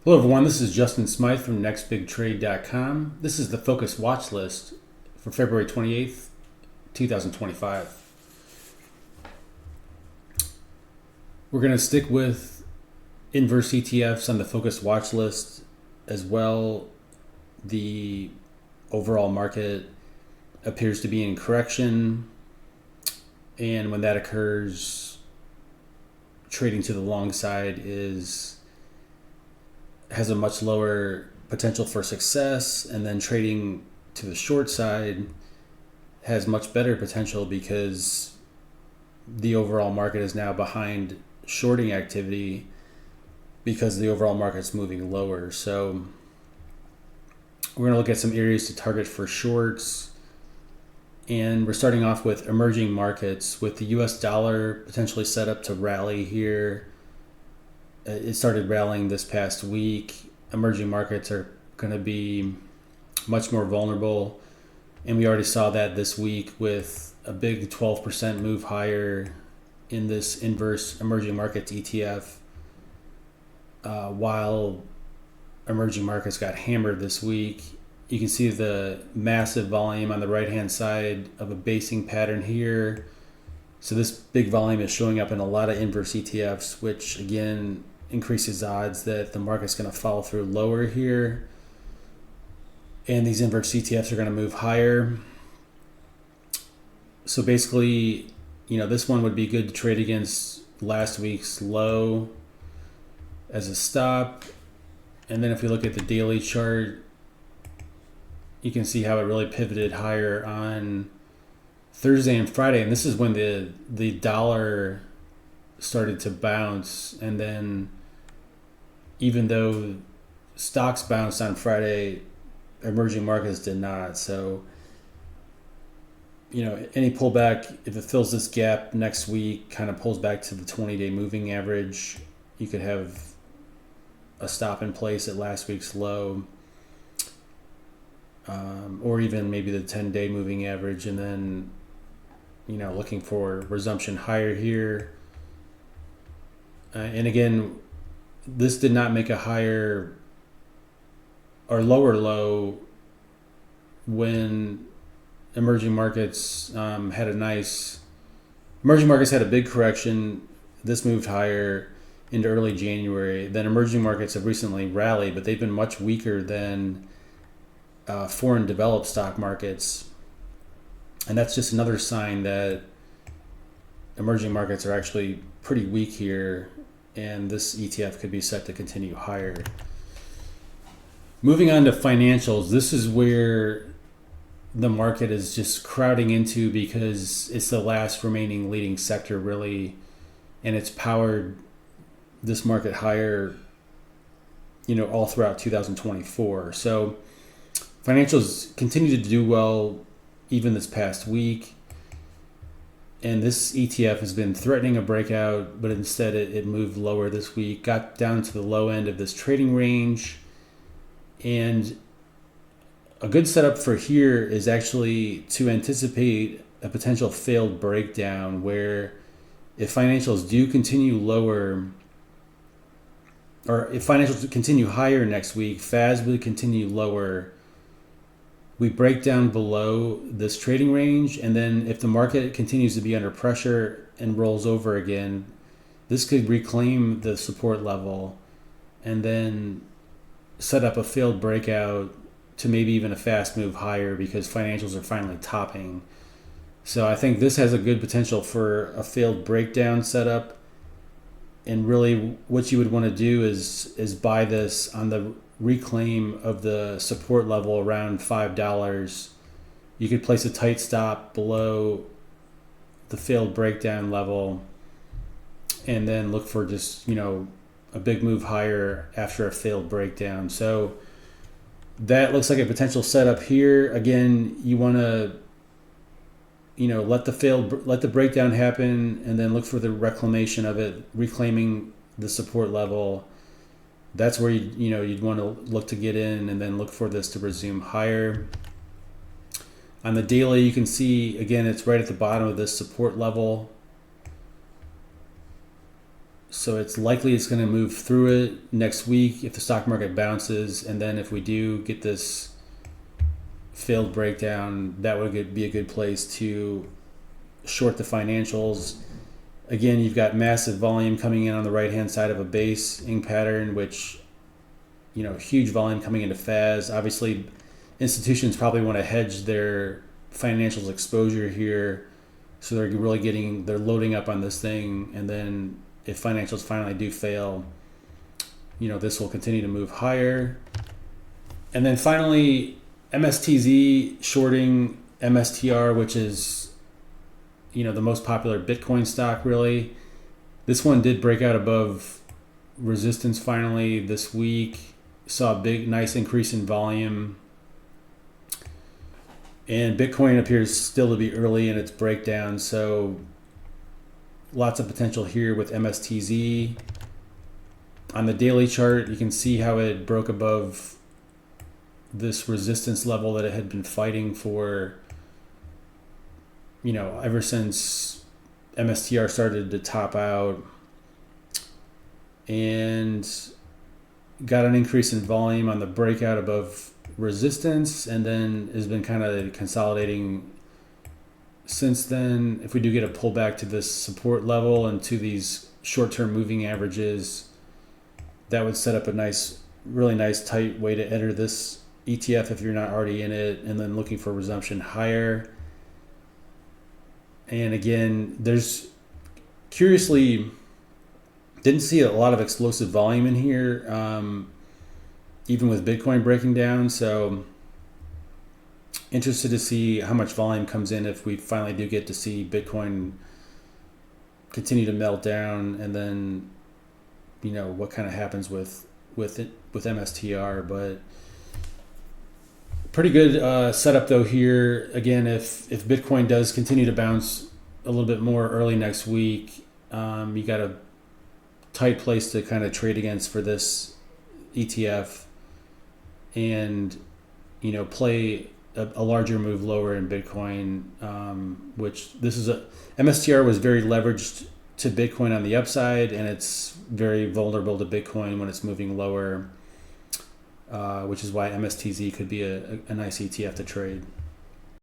Hello everyone, this is Justin Smythe from nextbigtrade.com. This is the Focus Watch List for February 28th, 2025. We're going to stick with inverse ETFs on the Focus Watch List as well. The overall market appears to be in correction, and when that occurs, trading to the long side has a much lower potential for success, and then trading to the short side has much better potential because the overall market is now behind shorting activity because the overall market's moving lower. So we're going to look at some areas to target for shorts, and we're starting off with emerging markets with the US dollar potentially set up to rally here. It started rallying this past week. Emerging markets are going to be much more vulnerable, and we already saw that this week with a big 12% move higher in this inverse emerging markets ETF, while emerging markets got hammered this week. You can see the massive volume on the right hand side of a basing pattern here. So this big volume is showing up in a lot of inverse ETFs, which again increases odds that the market's going to follow through lower here, and these inverse ETFs are going to move higher. So basically, this one would be good to trade against last week's low as a stop. And then if we look at the daily chart, you can see how it really pivoted higher on Thursday and Friday, and this is when the dollar started to bounce. And then even though stocks bounced on Friday, emerging markets did not. So any pullback, if it fills this gap next week, kind of pulls back to the 20-day moving average, you could have a stop in place at last week's low, or even maybe the 10-day moving average, and then looking for resumption higher here. And again, this did not make a higher or lower low when emerging markets had a big correction. This moved higher into early January. Then emerging markets have recently rallied, but they've been much weaker than foreign developed stock markets. And that's just another sign that emerging markets are actually pretty weak here, and this ETF could be set to continue higher. Moving on to financials, this is where the market is just crowding into because it's the last remaining leading sector, really, and it's powered this market higher, all throughout 2024. So financials continue to do well even this past week. And this ETF has been threatening a breakout, but instead it moved lower this week, got down to the low end of this trading range. And a good setup for here is actually to anticipate a potential failed breakdown, where if financials do continue lower, or if financials continue higher next week, FAS will continue lower. We break down below this trading range, and then if the market continues to be under pressure and rolls over again, this could reclaim the support level and then set up a failed breakout to maybe even a fast move higher because financials are finally topping. So I think this has a good potential for a failed breakdown setup. And really what you would want to do is buy this on the reclaim of the support level around $5. You could place a tight stop below the failed breakdown level and then look for just, a big move higher after a failed breakdown. So that looks like a potential setup here. Again, you want to let the breakdown happen and then look for the reclamation of it, reclaiming the support level. That's where you'd want to look to get in and then look for this to resume higher. On the daily, you can see again it's right at the bottom of this support level. So it's likely it's going to move through it next week if the stock market bounces, and then if we do get this failed breakdown, that would be a good place to short the financials. Again, you've got massive volume coming in on the right hand side of a basing pattern, which, huge volume coming into FAS. Obviously, institutions probably want to hedge their financials exposure here, so they're loading up on this thing, and then if financials finally do fail, this will continue to move higher. And then finally, MSTZ shorting MSTR, which is the most popular Bitcoin stock, really. This one did break out above resistance finally this week. Saw a nice increase in volume. And Bitcoin appears still to be early in its breakdown, so lots of potential here with MSTZ. On the daily chart, you can see how it broke above this resistance level that it had been fighting for, ever since MSTR started to top out, and got an increase in volume on the breakout above resistance, and then has been kind of consolidating since then. If we do get a pullback to this support level and to these short-term moving averages, that would set up a really nice tight way to enter this ETF if you're not already in it, and then looking for resumption higher. And again, there's curiously didn't see a lot of explosive volume in here, even with Bitcoin breaking down. So interested to see how much volume comes in if we finally do get to see Bitcoin continue to melt down, and then what kind of happens with MSTR. But pretty good setup though here. Again, if Bitcoin does continue to bounce a little bit more early next week, you got a tight place to kind of trade against for this ETF, and play a larger move lower in Bitcoin, which MSTR was very leveraged to Bitcoin on the upside, and it's very vulnerable to Bitcoin when it's moving lower, which is why MSTZ could be a nice ETF to trade.